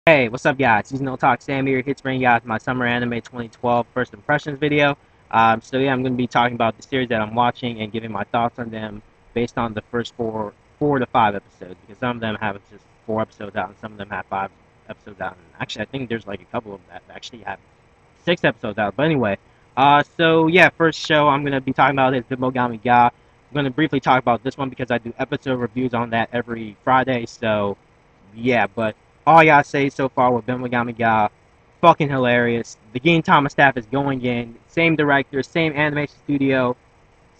Hey, what's up, guys? SeasonalTalkSam here, here to bring you guys my Summer Anime 2012 First Impressions video. So I'm going to be talking about the series that I'm watching and giving my thoughts on them based on the first four to five episodes, because some of them have just 4 episodes out and some of them have 5 episodes out. And actually, I think there's like a couple of them that actually have 6 episodes out. But anyway, so yeah, first show I'm going to be talking about is the Mogami Ga. I'm going to briefly talk about this one because I do episode reviews on that every Friday. So yeah, but all I gotta say so far with Ben Magama Ga, fucking hilarious. The Gintama staff is going in, same director, same animation studio.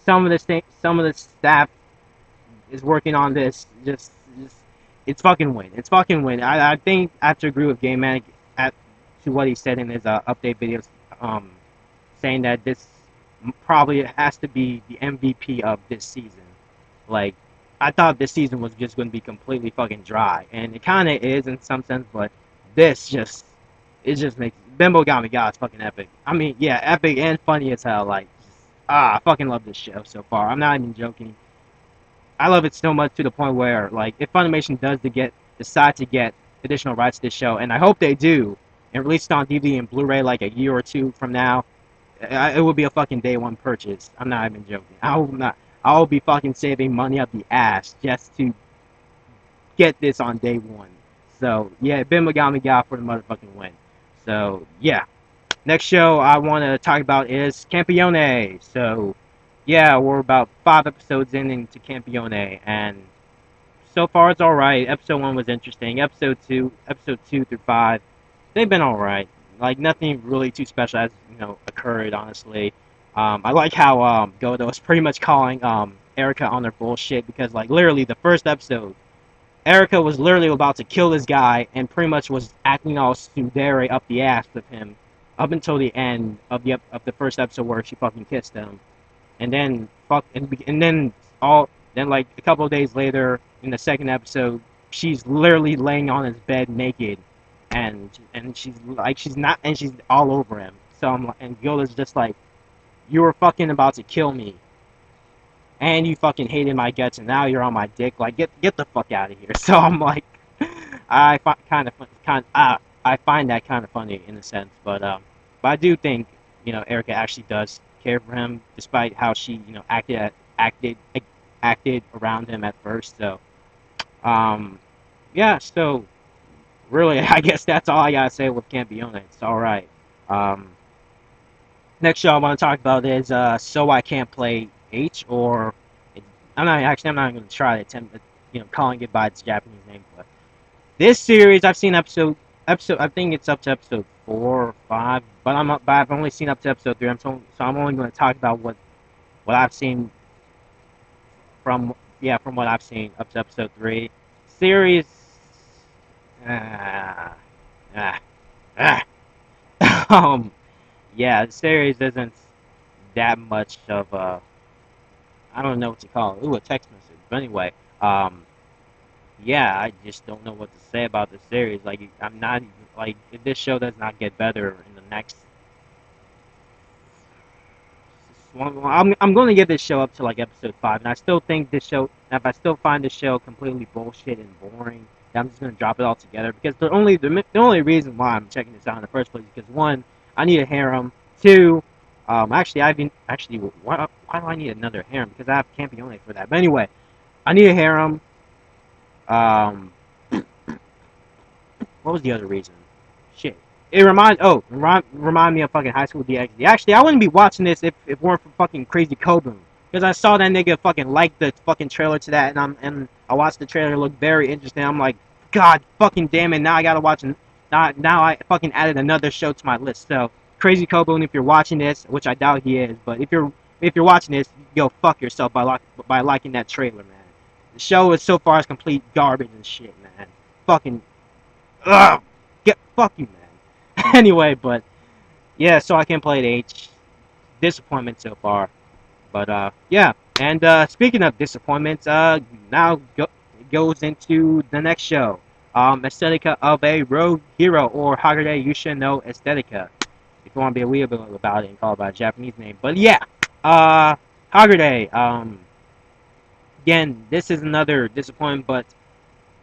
Some of the staff is working on this. Just it's fucking win. It's fucking win. I think I have to agree with Game Man at to what he said in his update videos, um, saying that this probably has to be the MVP of this season. Like, I thought this season was just going to be completely fucking dry, and it kind of is in some sense, but this just it just makes Bimbo got me, God, it's fucking epic. I mean, yeah, epic and funny as hell. Like, I fucking love this show so far. I'm not even joking. I love it so much to the point where, like, if Funimation does decide to get additional rights to this show, and I hope they do, and release it on DVD and Blu-ray like a year or two from now, it would be a fucking day one purchase. I'm not even joking. I'll be fucking saving money up the ass just to get this on day one. So yeah, Ben Magami got for the motherfucking win. So yeah, next show I want to talk about is Campione. So yeah, we're about 5 episodes into Campione, and so far it's all right. Episode 1 was interesting. Episode two through 5, they've been all right. Like nothing really too special has occurred. Honestly, I like how Godo is pretty much calling Erica on their bullshit because like literally the first episode, Erica was literally about to kill this guy and pretty much was acting all tsundere up the ass with him up until the end of the first episode where she fucking kissed him, and then like a couple of days later in the second episode, she's literally laying on his bed naked, and she's all over him. So I'm like, and Gilda's just like, you were fucking about to kill me, and you fucking hated my guts, and now you're on my dick. Like, get the fuck out of here. So I'm like, I find that kind of funny in a sense, but I do think Erica actually does care for him, despite how she acted acted around him at first. So yeah, so really, I guess that's all I gotta say with Campione. It's all right. Um, Next show I want to talk about is So I Can't Play H, or I'm not going to try to attempt calling it by its Japanese name, but this series I've seen episode I think it's up to episode 4 or 5, but I've only seen up to episode 3. So I'm only going to talk about what I've seen from what I've seen up to episode 3. Series uh, uh, uh, um yeah, the series isn't that much of a, I don't know what to call it. Ooh, a text message. But anyway, um, yeah, I just don't know what to say about the series. Like, I'm not even, like, if this show does not get better in the next, I'm going to give this show up to like episode 5, and I still think this show, if I still find this show completely bullshit and boring, then I'm just going to drop it all together. Because the only reason why I'm checking this out in the first place is because one, I need a harem. Two, why do I need another harem? Because I have Campione for that. But anyway, I need a harem. Um, what was the other reason? Shit. Remind me of fucking High School DxD. Actually, I wouldn't be watching this if it weren't for fucking Crazy Kobun. Because I saw that nigga fucking like the fucking trailer to that, and I watched the trailer. It looked very interesting. I'm like, God fucking damn it! Now I gotta watch. Now I fucking added another show to my list. So Crazy Kobun, if you're watching this, which I doubt he is, but if you're watching this, go fuck yourself by liking that trailer, man. The show is so far is complete garbage and shit, man. Fucking ugh, fuck you, man. Anyway, but yeah, so I can play at H. Disappointment so far, but yeah. And speaking of disappointments, it goes into the next show. Aesthetica of a Rogue Hero, or Hagure Yusha no Aesthetica, if you want to be a weirdo about it and call it by a Japanese name. But yeah, Hagure. Again, this is another disappointment, but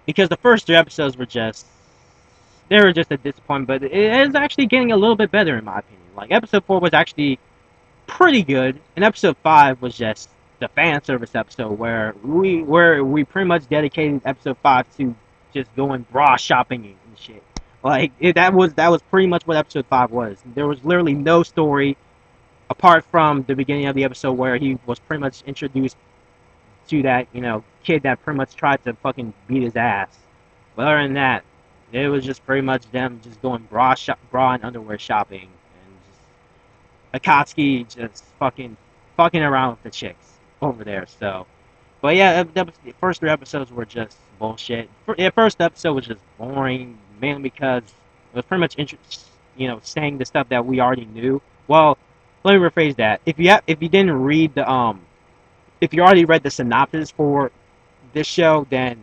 because the first 3 episodes were just they were just a disappointment. But it is actually getting a little bit better in my opinion. Like episode 4 was actually pretty good, and episode 5 was just the fan service episode where we pretty much dedicated episode 5 to just going bra shopping and shit. Like that was pretty much what episode 5 was. There was literally no story apart from the beginning of the episode where he was pretty much introduced to that kid that pretty much tried to fucking beat his ass. But other than that, it was just pretty much them just going bra and underwear shopping and just Akatsuki just fucking around with the chicks over there. So, but yeah, the first 3 episodes were just bullshit. The first episode was just boring, mainly because it was pretty much saying the stuff that we already knew. Well, let me rephrase that. If you didn't read if you already read the synopsis for this show, then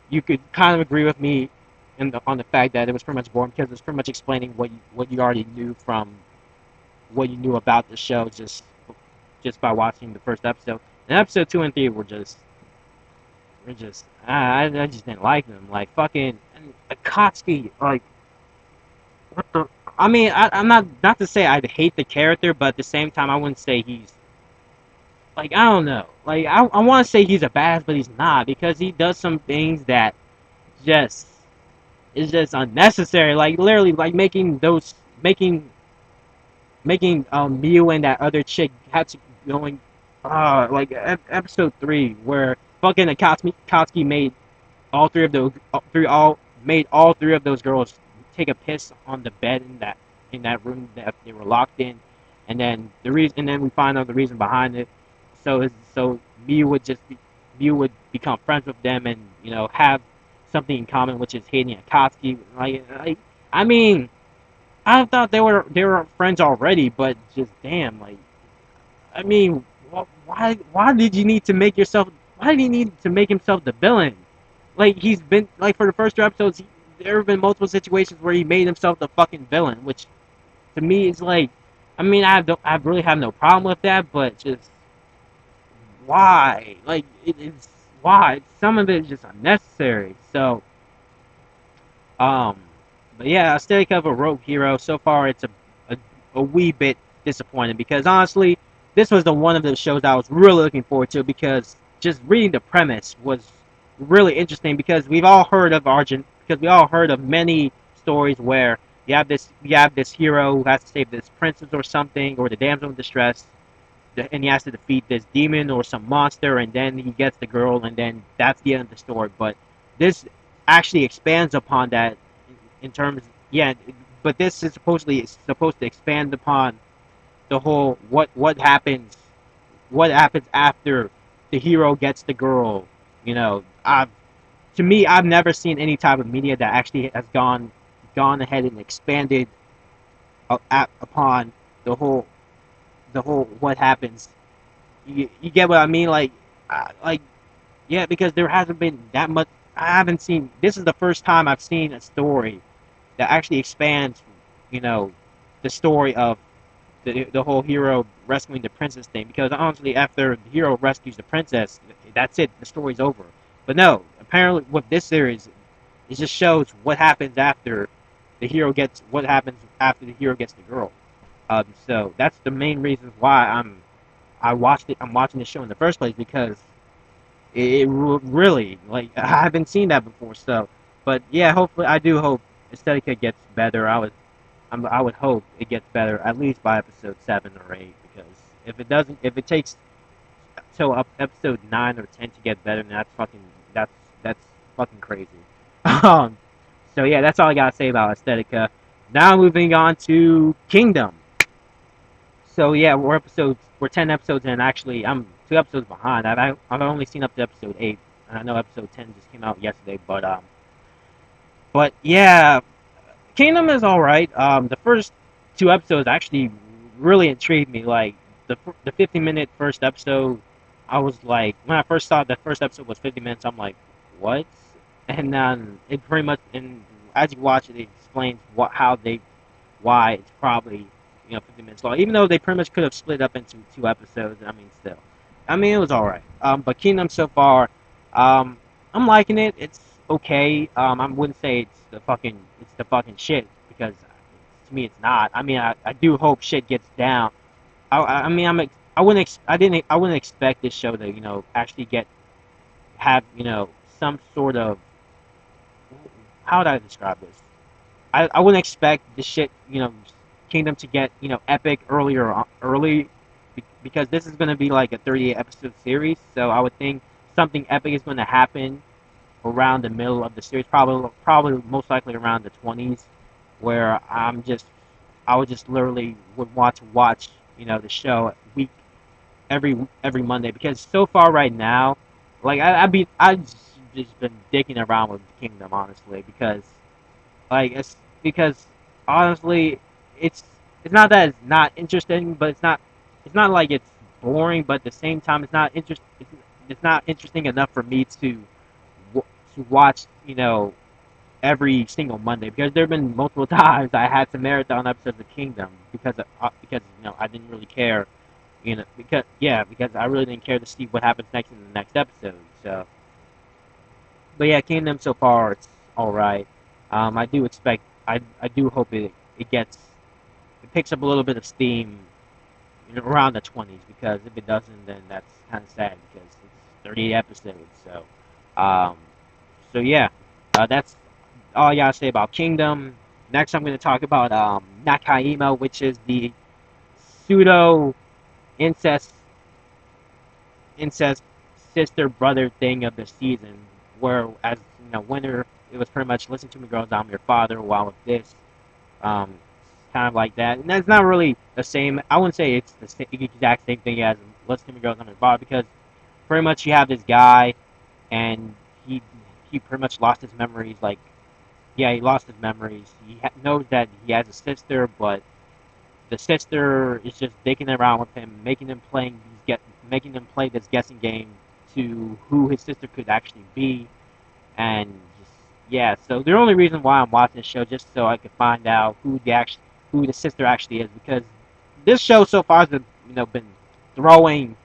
you could kind of agree with me on the fact that it was pretty much boring because it was pretty much explaining what you already knew from what you knew about the show just by watching the first episode. And episode 2 and 3 were just I just didn't like them. Like fucking Akatsuki, like what the. I mean, I'm not to say I hate the character, but at the same time, I wouldn't say he's like I don't know. Like I want to say he's a badass, but he's not because he does some things that just is just unnecessary. Like literally, like making Miu and that other chick had to going like episode 3 where fucking Akatsuki made all three of those all 3 of those girls take a piss on the bed in that room that they were locked in, and then we find out the reason behind it. So Miu would become friends with them and have something in common, which is hating Akatsuki. I mean, I thought they were friends already, but just damn, like I mean, why did you need to make yourself? Why did he need to make himself the villain? Like he's been like for the first 2 episodes, there have been multiple situations where he made himself the fucking villain, which to me is like, I mean, I really have no problem with that, but just why? Like it's why? Some of it is just unnecessary. So um, but yeah, aesthetic of a rogue hero. So far, it's a wee bit disappointing because honestly, this was the one of the shows I was really looking forward to because just reading the premise was really interesting because we all heard of many stories where you have this hero who has to save this princess or something or the damsel in distress, and he has to defeat this demon or some monster, and then he gets the girl, and then that's the end of the story. But this actually expands upon that in terms, yeah. But this is supposed to expand upon the whole what happens after the hero gets the girl. To me, I've never seen any type of media that actually has gone ahead and expanded upon the whole what happens. You get what I mean? Like yeah, because there hasn't been that much. I haven't seen. This is the first time I've seen a story that actually expands, you know, the story of the whole hero rescuing the princess thing. Because honestly, after the hero rescues the princess, that's it. The story's over. But no, apparently with this series, it just shows what happens after the hero gets the girl. So that's the main reason why I watched it. I'm watching the show in the first place because it really like I haven't seen that before. So, but yeah, hopefully I do hope Aesthetica gets better. I would hope it gets better at least by episode 7 or 8 because if it takes till up episode 9 or 10 to get better, then that's fucking crazy. Um, so yeah, that's all I gotta say about Aesthetica. Now moving on to Kingdom. So yeah, we're 10 episodes in. Actually, I'm 2 episodes behind. I've only seen up to episode 8, and I know episode 10 just came out yesterday. But yeah, Kingdom is all right. The first 2 episodes actually really intrigued me. Like the 50-minute first episode, I was like, when I first saw the first episode was 50 minutes, I'm like, what? And then it pretty much, and as you watch it, it explains why it's probably 50 minutes long. Even though they pretty much could have split up into 2 episodes. I mean, still, I mean, it was all right. But Kingdom so far, I'm liking it. It's okay. I wouldn't say it's the fucking shit because to me it's not. I mean, I do hope shit gets down. I mean, I wouldn't expect this show to actually have some sort of, how would I describe this? I wouldn't expect this shit, Kingdom to get, epic early, because this is going to be like a 38 episode series. So I would think something epic is going to happen around the middle of the series, probably most likely around the 20s, where I would just literally would want to watch, the show every Monday, because so far right now, like I just been dicking around with Kingdom, honestly, because honestly, it's it's not that it's not interesting, but it's not like it's boring, but at the same time it's not interesting enough for me to watch, every single Monday, because there have been multiple times I had to marathon episodes of Kingdom because I didn't really care, because I really didn't care to see what happens next in the next episode. So, but yeah, Kingdom so far it's all right. I do expect, I do hope it picks up a little bit of steam, around the 20s, because if it doesn't, then that's kind of sad because it's 38 episodes. Um, so yeah, that's all I gotta say about Kingdom. Next, I'm going to talk about Naka, which is the pseudo incest incest sister brother thing of the season, where, as winner, it was pretty much listen to me, girls, I'm your father. While with this, um, kind of like that, and that's not really the same. I wouldn't say it's the exact same thing as listen to me, girls, I'm your father, because pretty much you have this guy, and he pretty much lost his memories. Like, yeah, he lost his memories. He knows that he has a sister, but the sister is just dicking around with him, making him play this guessing game to who his sister could actually be, and just, yeah. So the only reason why I'm watching this show, just so I could find out who the sister actually is, because this show so far has been throwing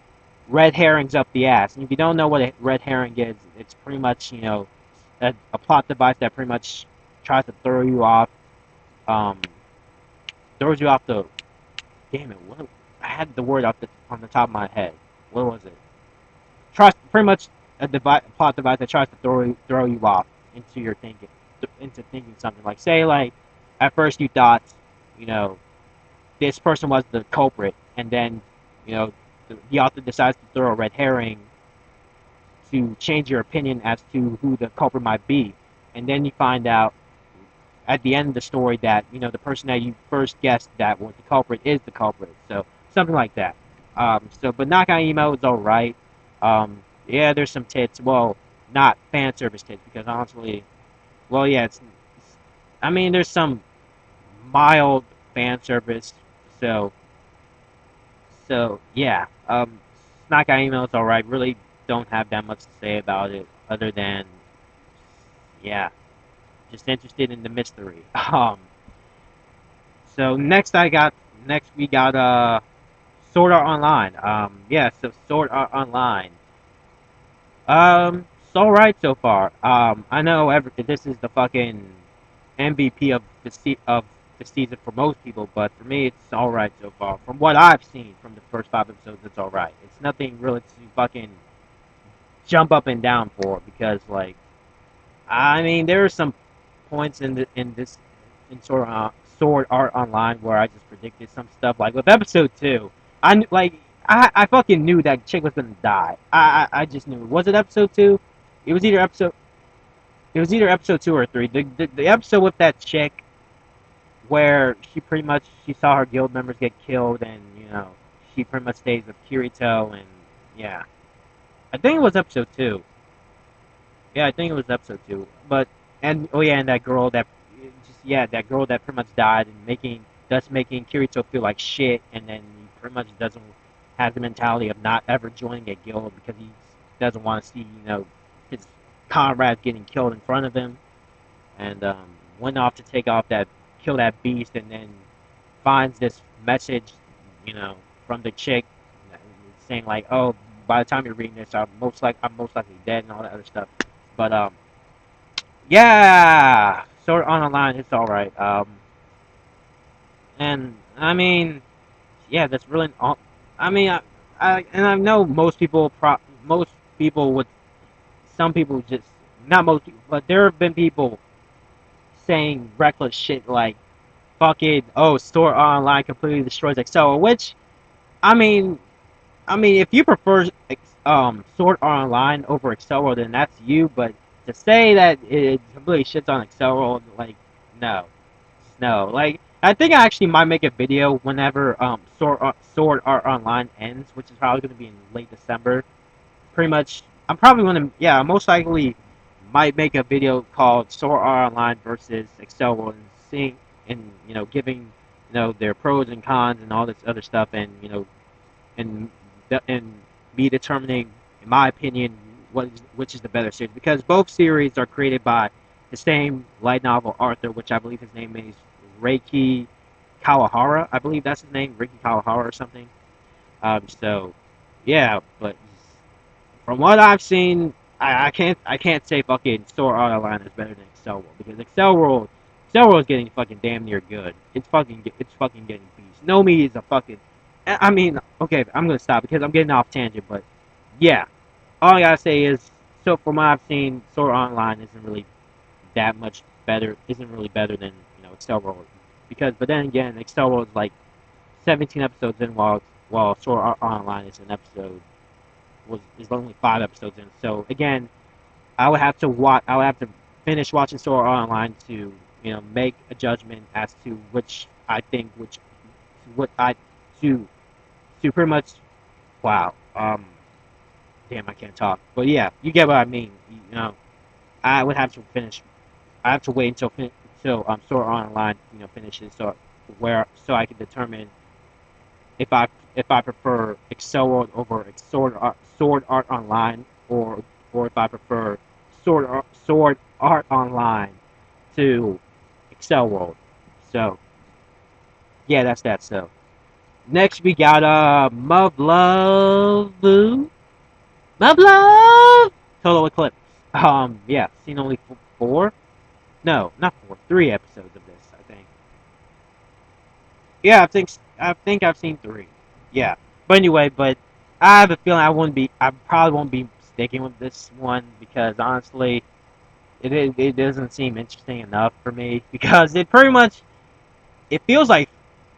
red herrings up the ass. And if you don't know what a red herring is, it's pretty much a plot device that pretty much tries to um, throws you off the. Damn it! What I had the word on the top of my head. What was it? Tries pretty much plot device that tries to throw you off into your thinking, into thinking something, like, say, like, at first you thought, you know this person was the culprit, and then you know the author decides to throw a red herring to change your opinion as to who the culprit might be, and then you find out at the end of the story that the person that you first guessed that was the culprit is the culprit. So something like that. But Naka Emo is all right. Yeah, there's some tits. Well, not fan service tits, because honestly, well, yeah, I mean, there's some mild fan service. So yeah. Naka Emo is all right. Really don't have that much to say about it, other than, yeah, just interested in the mystery. So next we got Sword Art Online. Yeah, so Sword Art Online. It's all right so far. I know this is the fucking MVP of the season for most people, but for me, it's all right so far. From what I've seen from the first 5 episodes, it's all right. It's nothing really to fucking jump up and down for, because, like, I mean, there are some points in Sword Art Online where I just predicted some stuff. Like with episode 2, I fucking knew that chick was gonna die. I just knew. Was it episode 2? It was either episode it was either episode 2 or 3. The episode with that chick where she saw her guild members get killed, and she pretty much stays with Kirito, and yeah, I think it was episode 2. Yeah, I think it was episode 2. But, and oh yeah, and that girl that girl that pretty much died, and making Kirito feel like shit, and then he pretty much doesn't have the mentality of not ever joining a guild, because he doesn't want to see his comrades getting killed in front of him, and went off to kill that beast, and then finds this message, you know, from the chick, saying like, oh, by the time you're reading this, I'm most likely dead, and all that other stuff. But Yeah, Sword Art Online, it's all right. And I mean, yeah, that's really all. I mean, I know most people would, some people just, not most people, but there have been people saying reckless shit like fucking, oh, Sword Art Online completely destroys Excel, which I mean, if you prefer Sword Art Online over Excel World, then that's you. But to say that it completely shits on Excel World, like, no, no. Like, I think I actually might make a video whenever Sword Art Online ends, which is probably going to be in late December. Pretty much, I'm probably going to, yeah, most likely might make a video called Sword Art Online versus Excel World, and seeing, and giving their pros and cons and all this other stuff, and and and me determining, in my opinion, which is the better series, because both series are created by the same light novel author, which I believe his name is Reiki Kawahara. I believe that's his name, Reiki Kawahara or something. So yeah, but from what I've seen, I can't say fucking Sword Art Online is better than Excel World, because Excel World is getting fucking damn near good. It's fucking getting beast. Nomi is a fucking, I mean, okay, I'm gonna stop because I'm getting off tangent, but yeah, all I gotta say is, so from what I've seen, Sword Art Online isn't really that much better. Isn't really better than Excel World, because but then again, Excel World is like 17 episodes in, while Sword Art Online is only 5 episodes in. So again, I would have to finish watching Sword Art Online to make a judgment as to which what I to pretty much, wow, damn, I can't talk, but yeah, you get what I mean. I would have to finish. I have to wait until Sword Art Online finishes, so I can determine if I prefer Excel World over Sword Art Online, or if I prefer Sword Art Online to Excel World. So yeah, that's that. So next we got Mub Love Total Eclipse. Yeah, seen only four. No, not four. 3 episodes of this, I think. Yeah, I think I've seen three. Yeah, but anyway, but I have a feeling I probably won't be sticking with this one, because honestly, it doesn't seem interesting enough for me, because it pretty much, it feels like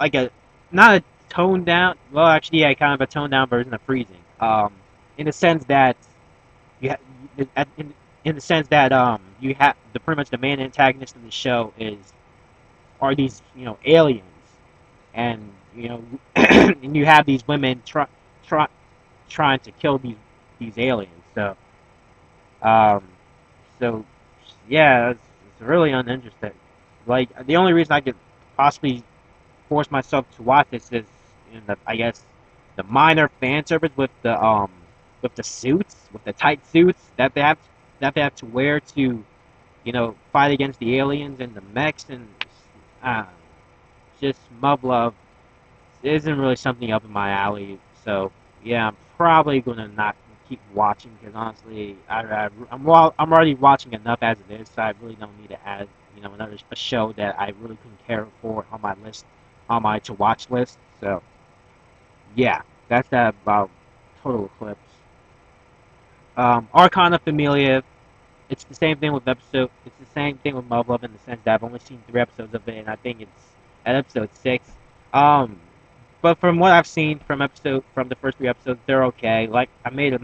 a, not a toned down, well, actually, yeah, kind of a toned down version of Freezing. In the sense that you ha- in the sense that you have the pretty much the main antagonist of the show are these aliens, and and you have these women try, trying to kill these aliens. Um, so yeah, it's really uninteresting. Like, the only reason I could possibly force myself to watch this is, I guess, the minor fan service with the suits, with the tight suits that they have to wear to fight against the aliens and the mechs, and uh, just Mub Love isn't really something up in my alley. So yeah, I'm probably gonna not keep watching, because honestly, I'm already watching enough as it is. So I really don't need to add another a show that I really couldn't care for on my list, on my to watch list. So yeah, that's that about Total Eclipse. Arcana Familia. It's the same thing with episode. It's the same thing with Mub Love, in the sense that I've only seen 3 episodes of it, and I think it's at episode 6. Um, but from what I've seen from the first 3 episodes, they're okay. Like, I made it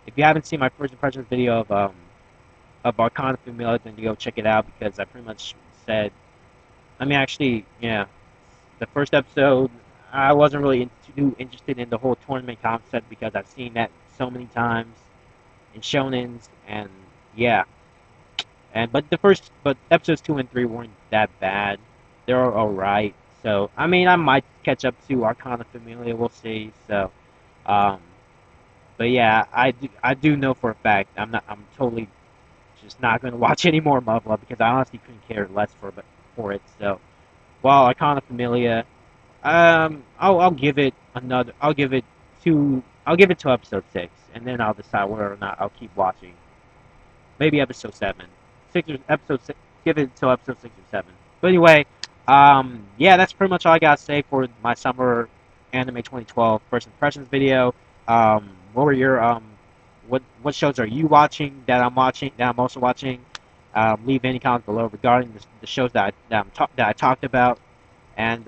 if you haven't seen my first impressions video of Arcana Familia, then you go check it out, because I pretty much said. I mean, actually, yeah, the first episode, I wasn't really too interested in the whole tournament concept, because I've seen that so many times in shonens, and yeah, but episodes 2 and 3 weren't that bad. They were all right. So I mean, I might catch up to Arcana Familia. We'll see. So, um, but yeah, I do know for a fact I'm totally just not going to watch any more Muv-Luv, because I honestly couldn't care less for it. So, while Arcana Familia, I'll give it another. I'll give it to episode 6, and then I'll decide whether or not I'll keep watching. Maybe episode 7. give it until episode 6 or 7. But anyway, yeah, that's pretty much all I gotta say for my summer anime 2012 first impressions video. What were your what shows are you watching that I'm also watching? Leave any comments below regarding the shows that I talked about, and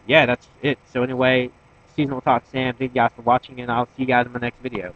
yeah, that's it. So anyway, Seasonal Talk Sam, thank you guys for watching, and I'll see you guys in my next video.